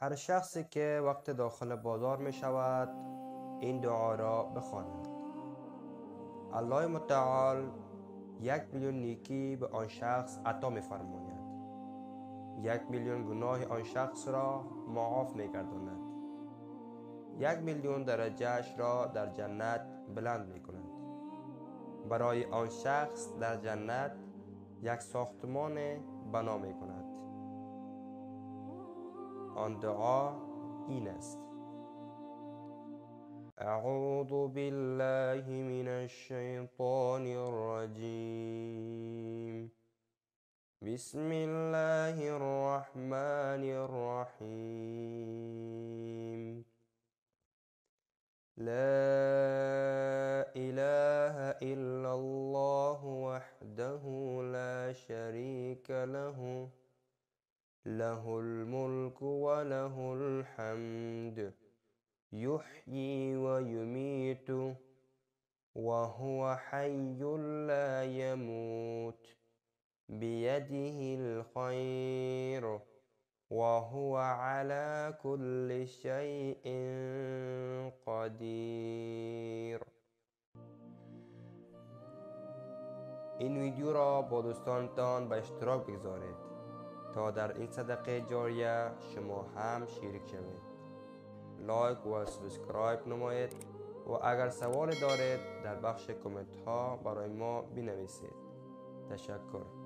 هر شخصی که وقت داخل بازار می شود این دعا را بخواند: الله متعال 1,000,000 نیکی به آن شخص عطا می فرماید، 1,000,000 گناه آن شخص را معاف می گرداند، 1,000,000 درجهش را در جنت بلند می کند. برای آن شخص در جنت یک ساختمان بنا می کند. آن دعا این است: اعوذ بالله من الشیطان الرجیم، بسم الله الرحمن الرحیم، لا اله الا الله وحده لا شريك له، له الملك وله الحمد، يحيي ويميت وهو حي لا يموت، بيده الخير وهو على كل شيء قدیر. این ویدیو را با دوستانتان به اشتراک بگذارید تا در این صدقه جاریه شما هم شریک شوید. لایک و سابسکرایب نمایید و اگر سوال دارید در بخش کامنت ها برای ما بنویسید. تشکر.